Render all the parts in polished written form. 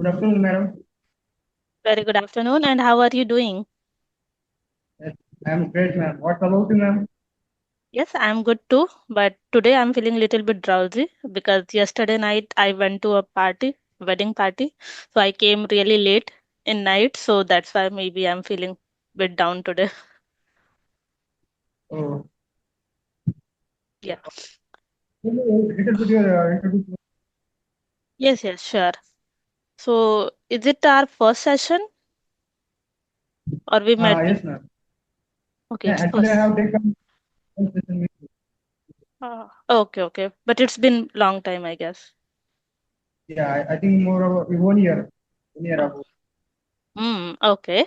Good afternoon, madam. Very good afternoon. And how are you doing? Yes, I'm great, ma'am. What about you, ma'am? Yes, I'm good too. But today I'm feeling a little bit drowsy because yesterday night I went to a party, wedding party. So I came really late in night. So that's why maybe I'm feeling a bit down today. Oh, Yeah. can you little bit your introduce? Yes, yes, sure. So is it our first session or we met Yes, before? ma'am. Okay, Yeah, it's actually, I first. have taken one session with you. Okay, okay. But it's been long time, I guess. Yeah, I think more about 1 year, 1 year Oh. ago. Okay.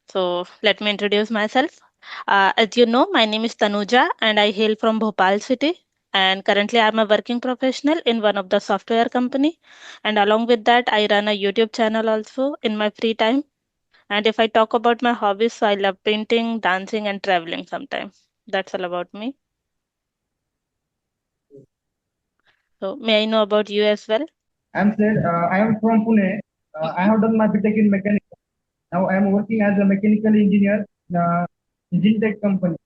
So let me introduce myself. As you know, my name is Tanuja and I hail from Bhopal city. And currently, I'm a working professional in one of the software company. And along with that, I run a YouTube channel also in my free time. And if I talk about my hobbies, so I love painting, dancing, and traveling sometimes. That's all about me. So may I know about you as well? I'm said I am from Pune. I Mhm. have done my BTech in mechanical. Now I am working as a mechanical engineer in a engine tech company.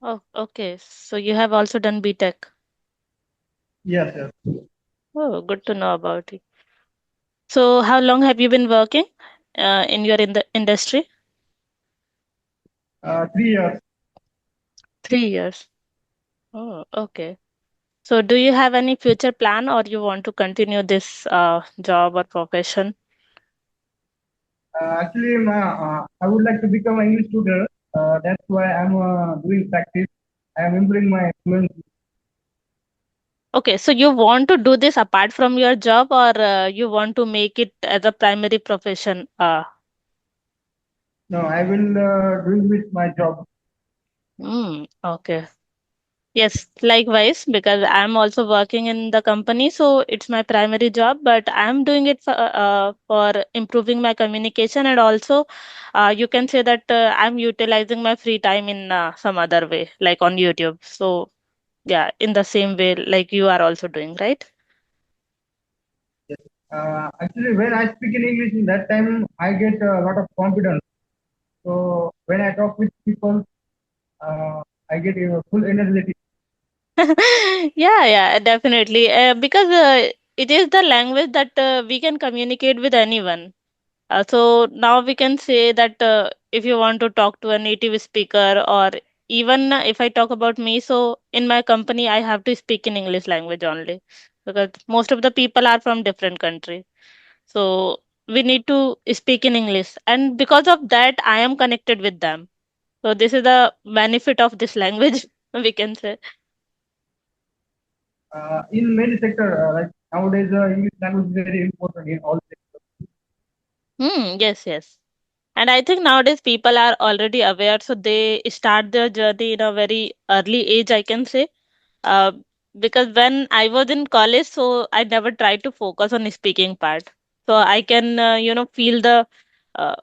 Oh, okay. So you have also done BTech. Yes, yes. Oh, good to know about it. So how long have you been working in the industry? 3 years. 3 years. Oh, okay. So do you have any future plan or you want to continue this job or profession? Actually, I would like to become an English tutor. That's why I'm doing practice. I am improving my fluency. Okay, so you want to do this apart from your job or you want to make it as a primary profession? No, I will do it with my job. Okay. Yes, likewise, because I'm also working in the company, so it's my primary job, but I'm doing it for improving my communication and also you can say that I'm utilizing my free time in some other way, like on YouTube. So, yeah, in the same way, like you are also doing, right? Yes. Actually, when I speak in English, in that time I get a lot of confidence. So when I talk with people, I get full energy. Yeah, yeah, definitely. Because it is the language that we can communicate with anyone. So now we can say that if you want to talk to a native speaker, or even if I talk about me, so in my company I have to speak in English language only because most of the people are from different countries. So we need to speak in English, and because of that, I am connected with them. So this is the benefit of this language, we can say. In many sector, like nowadays, English language is very important in all sectors. Yes, yes. And I think nowadays people are already aware, so they start their journey in a very early age, I can say. Uh, because when I was in college, so I never tried to focus on speaking part. So I can, feel uh,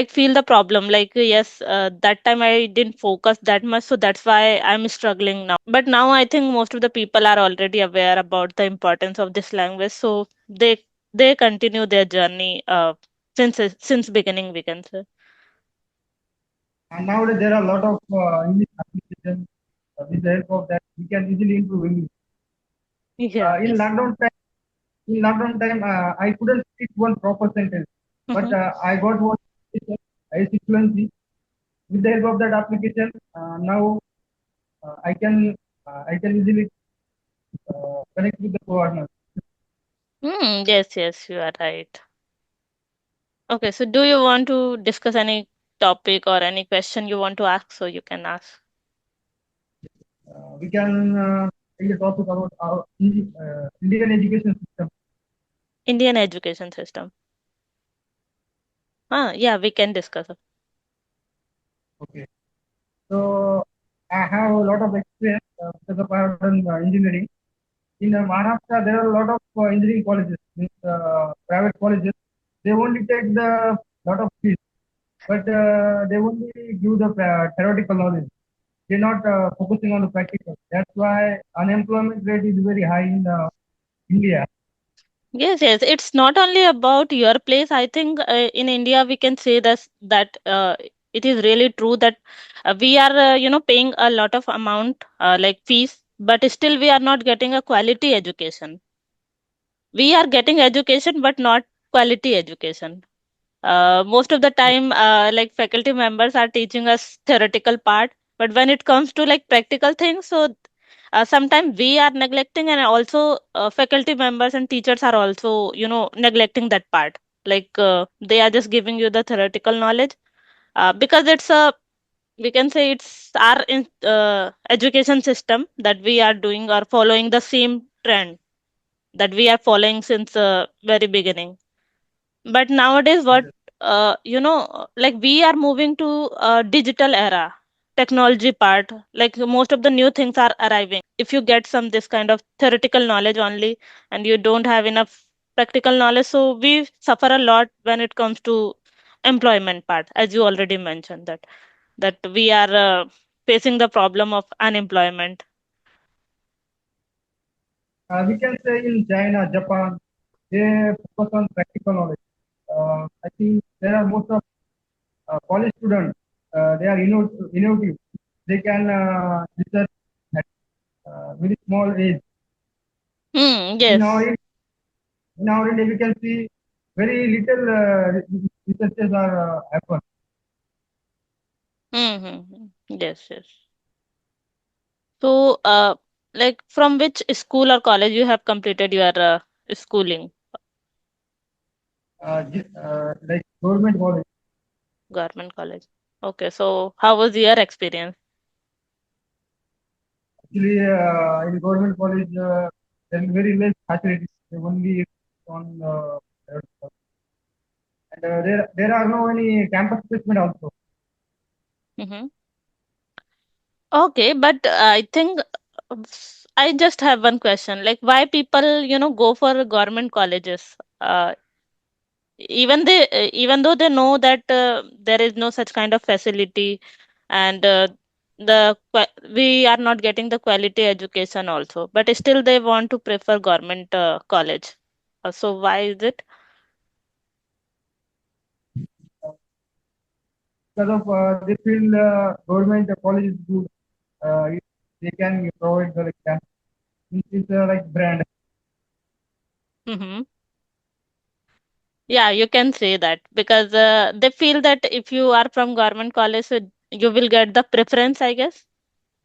feel the problem. Like yes, that time I didn't focus that much, so that's why I'm struggling now. But now I think most of the people are already aware about the importance of this language, so they continue their journey since beginning, we can say. And nowadays there are a lot of English applications. With the help of that, we can easily improve English. Yeah. In Yes. lockdown time, I couldn't speak one proper sentence, but Mhm. I got one IC fluency. With the help of that application, now I can easily connect with the foreigners. Yes, yes, you are right. Okay, so do you want to discuss any topic or any question you want to ask? So you can ask. We can take a topic about our Indian education system. Indian education system. Yeah, we can discuss. Okay, so I have a lot of experience because of I have done engineering. In Maharashtra, there are a lot of engineering colleges, means, private colleges. They only take the lot of fees, but they only give the theoretical knowledge. They're not focusing on the practical. That's why unemployment rate is very high in India. Yes, yes. It's not only about your place. I think in India we can say that it is really true that we are paying a lot of amount like fees, but still we are not getting a quality education. We are getting education, but not quality education. Most of the time, like faculty members are teaching us theoretical part, but when it comes to like practical things, so sometimes we are neglecting, and also faculty members and teachers are also neglecting that part. Like they are just giving you the theoretical knowledge because it's a we can say it's our education system that we are doing or following the same trend that we are following since very beginning. But nowadays what Yes. like we are moving to a digital era, technology part, like most of the new things are arriving. If you get some this kind of theoretical knowledge only and you don't have enough practical knowledge, so we suffer a lot when it comes to employment part, as you already mentioned that we are facing the problem of unemployment. We can say in China, Japan, they focus on practical knowledge. I think there are most of college students. They are innovative. They can research at very small age. In our Yes. in our India, we can see very little researches are happen. Mm-hmm. Yes, yes. So, like from which school or college you have completed your schooling? Like government college. Government college. Okay, so how was your experience? Actually, in government college, there is very less facilities. They only on and there are no any campus placement also. Mm-hmm. Okay, but I think I just have one question. Like, why people, go for government colleges? Even though they know that there is no such kind of facility, and we are not getting the quality education also, but still they want to prefer government college. So why is it? Because of they feel government college is good. They can provide the like, it's like brand. Mm-hmm. Yeah, you can say that because they feel that if you are from government college, so you will get the preference, I guess.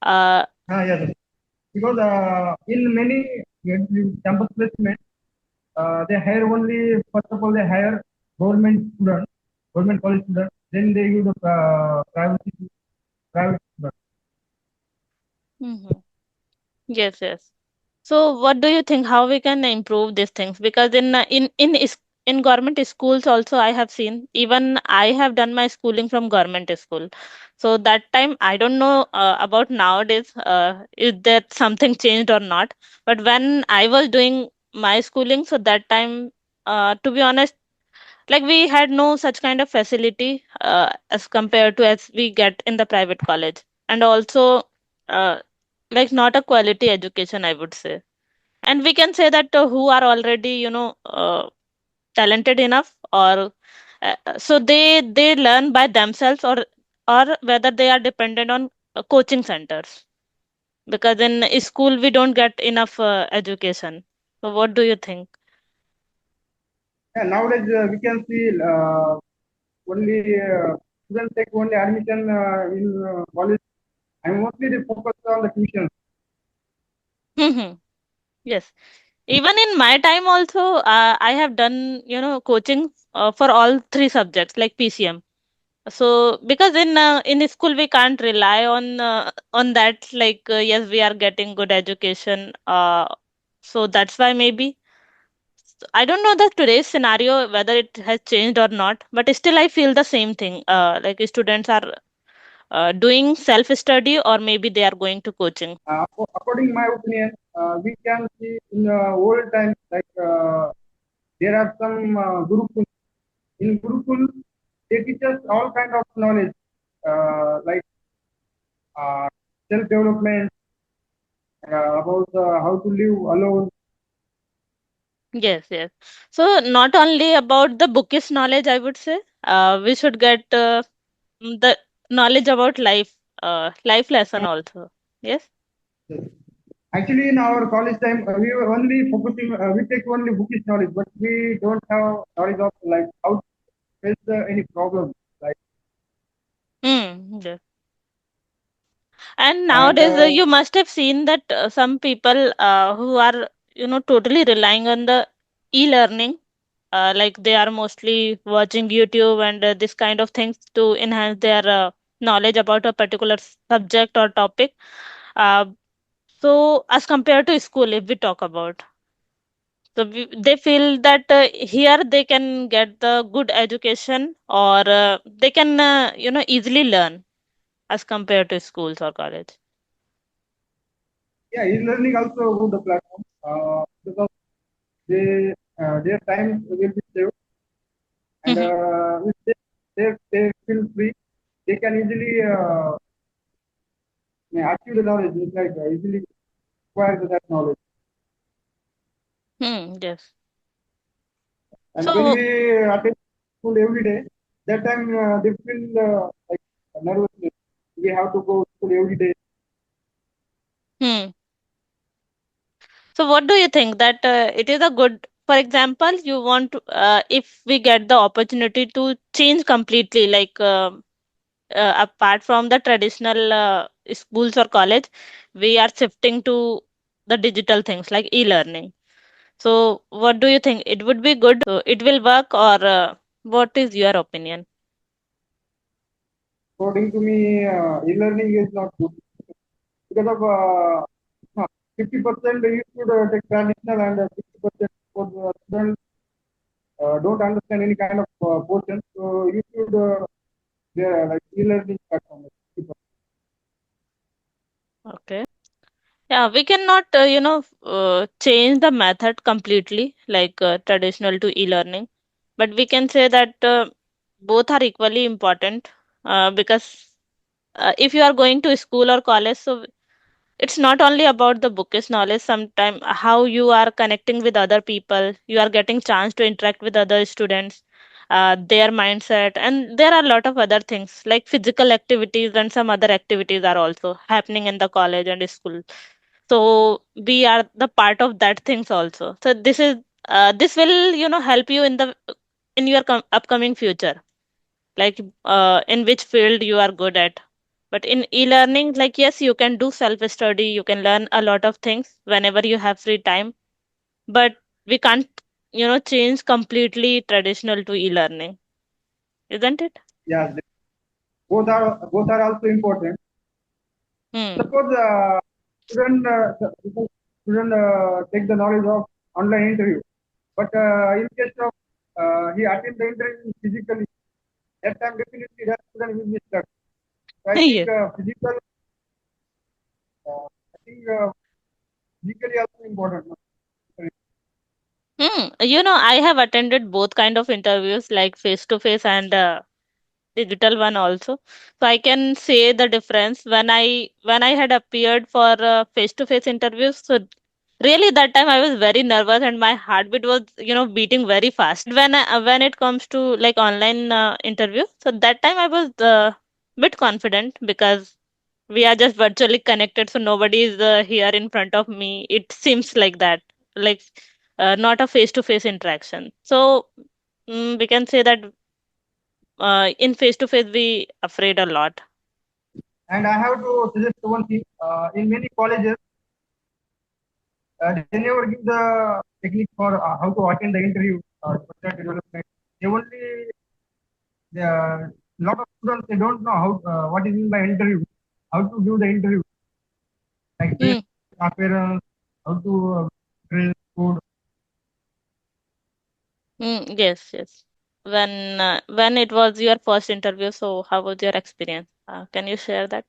Uh, Yes, because in many campus placement, they hire only first of all they hire government students, government college students. Then they use the private students. mhm. Yes, yes. So, what do you think? How we can improve these things? Because in government schools also, I have seen. Even I have done my schooling from government school. So that time, I don't know about nowadays. Is that something changed or not? But when I was doing my schooling, so that time, to be honest, like we had no such kind of facility as compared to as we get in the private college, and also uh, like not a quality education, I would say. And we can say that who are already talented enough, or so they learn by themselves, or whether they are dependent on coaching centers, because in school we don't get enough education. So what do you think? Yeah, nowadays we can see only students take only admission in college, and mostly they focus on the tuition. Yes. Even in my time also, I have done, coaching for all three subjects like PCM. So because in school we can't rely on that. Like yes, we are getting good education. So that's why maybe I don't know the today's scenario whether it has changed or not. But still, I feel the same thing. Like students are doing self study, or maybe they are going to coaching. According to my opinion, we can see in old times like there are some Gurukul. In Gurukul, they teach us all kind of knowledge like uh, self development, about how to live alone, Yes, yes. So not only about the bookish knowledge, I would say, we should get the knowledge about life, life lesson also. Yes. Yes. Actually, in our college time, we were only focusing, we take only bookish knowledge, but we don't have knowledge of like how to face any problem. Like, Hmm. Yes. And and nowadays, you must have seen that some people who are, totally relying on the e-learning, like they are mostly watching YouTube and this kind of things to enhance their knowledge about a particular subject or topic. Uh, so, as compared to school, if we talk about, so they feel that here they can get the good education or they can, easily learn as compared to schools or college. yeah, e-learning also a good platform because they their time will be saved, and if they feel free, they can easily achieve the knowledge. It's like easily acquire that knowledge. Yes. And when So, we attend school every day, that time they feel like nervousness. We have to go school every day. hmm. So what do you think that it is a good, for example, you want to, if we get the opportunity to change completely, like apart from the traditional schools or college, we are shifting to the digital things like e-learning. So what do you think? It would be good. It will work, or what is your opinion? According to me, e-learning is not good because of 50% you should take traditional and 50% for the students don't understand any kind of portion. So you should like e-learning platform. Okay. Yeah, we cannot, change the method completely, like traditional to e-learning, but we can say that both are equally important because if you are going to school or college, so it's not only about the bookish knowledge. Sometimes how you are connecting with other people, you are getting chance to interact with other students, their mindset, and there are a lot of other things like physical activities and some other activities are also happening in the college and school. So we are the part of that things also. So this will help you in the in your upcoming future, like in which field you are good at. But in e-learning, like yes, you can do self study, you can learn a lot of things whenever you have free time, but we can't change completely traditional to e-learning, isn't it? Yeah, both are also important. Hmm. Suppose student take the knowledge of online interview, but in case of he attend the interview physically, that time definitely that student will be stuck. So I think Yes. I think physically also important. No? I have attended both kind of interviews, like face to face and digital one also. So I can say the difference when I had appeared for face to face interviews. So really that time I was very nervous and my heartbeat was beating very fast. But when it comes to like online interview, so that time I was bit confident because we are just virtually connected, so nobody is here in front of me. It seems like that, like not a face to face interaction. So we can say that in face to face we afraid a lot. And I have to suggest one thing. In many colleges, they never give the technique for how to attend the interview or personal development. They only the lot of students they don't know how what is in by interview, how to do the interview, like dress Mm, appearance, how to dress food. yes, yes. When it was your first interview, so how was your experience? Can you share that?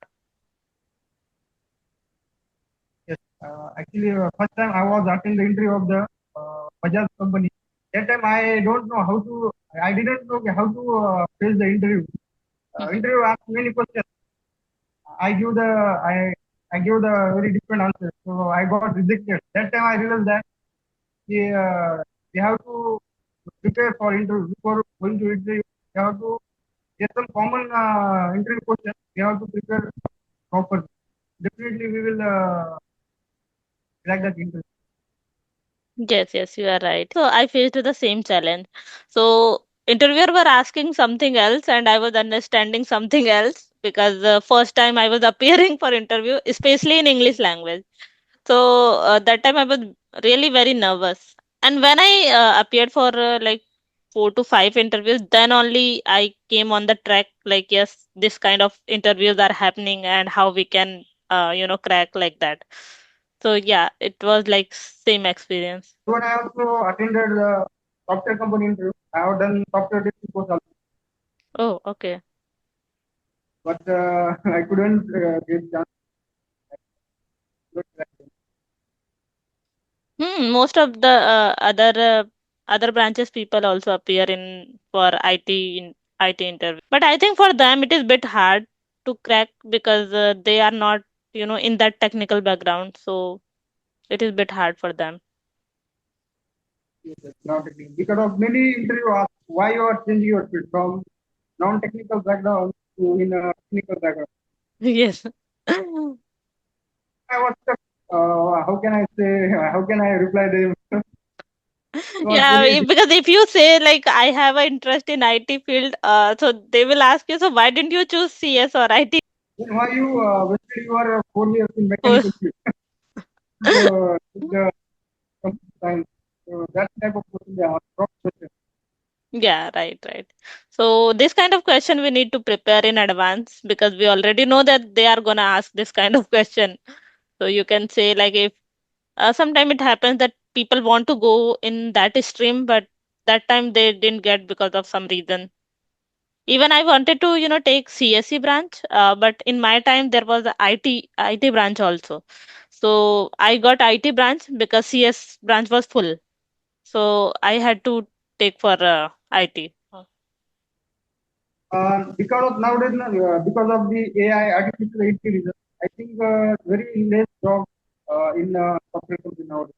Yes, actually, first time I was attending the interview of the Bajaj company. That time I don't know how to. I didn't know how to face the interview. Mhm. Interview asked many questions. I give the I give the very different answers. So I got rejected. That time I realized that yeah. we have to prepare for interview before going to interview. We have to get some common interview questions. We have to prepare properly. Definitely, we will crack that interview. Yes, yes, you are right. So I faced the same challenge. So interviewer were asking something else and I was understanding something else because the first time I was appearing for interview, especially in English language. So that time I was really very nervous. And when I appeared for like 4 to 5 interviews, then only I came on the track. Like yes, this kind of interviews are happening, and how we can, crack like that. So yeah, it was like same experience. Even I also attended the software company interview. I have done software testing course also, Oh, okay. but I couldn't get chance. Most of the other branches people also appear in for IT interview. But I think for them it is bit hard to crack because they are not, in that technical background. So it is bit hard for them. Yes, yes, not technical. Because of many interview ask why you are changing your field from non-technical background to in a technical background. Yes. I was stuck. How can I say? How can I reply them? It was Yeah, very. because if you say like I have an interest in IT field, so they will ask you, so why didn't you choose CS or IT? Then why you wasted your 4 years in mechanical field? The time. That type of question they ask. Wrong question. Yeah, right, right. So this kind of question we need to prepare in advance because we already know that they are gonna ask this kind of question. So you can say like if sometime it happens that people want to go in that stream, but that time they didn't get because of some reason. Even I wanted to, take CSE branch, but in my time there was a IT branch also. So I got IT branch because CS branch was full. So I had to take for IT. Because of nowadays, because of the AI, artificial intelligence, I think very less job in software company nowadays,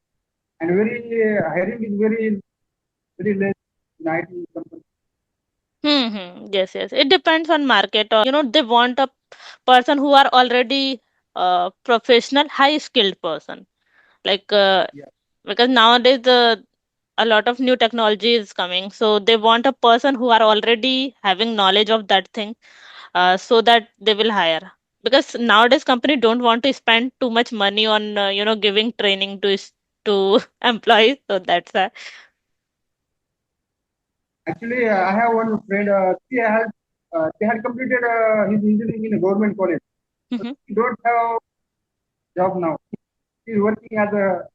and very hiring is very less in IT company. Yes, yes. It depends on market or, they want a person who are already professional, high skilled person. Like, Yeah. because nowadays a lot of new technology is coming. So they want a person who are already having knowledge of that thing, so that they will hire. Because nowadays company don't want to spend too much money on, giving training to employees. So that's why. Actually, I have one friend. He had completed his engineering in a government college, but he don't have job now. He's working as a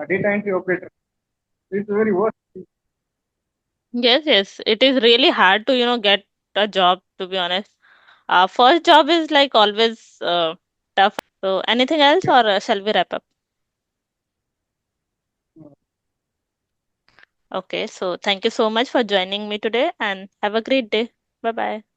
data entry operator. It's very worst. Yes, yes. It is really hard to, get a job, to be honest. First job is like always tough. So anything else or shall we wrap up? Okay, so thank you so much for joining me today and have a great day. Bye bye.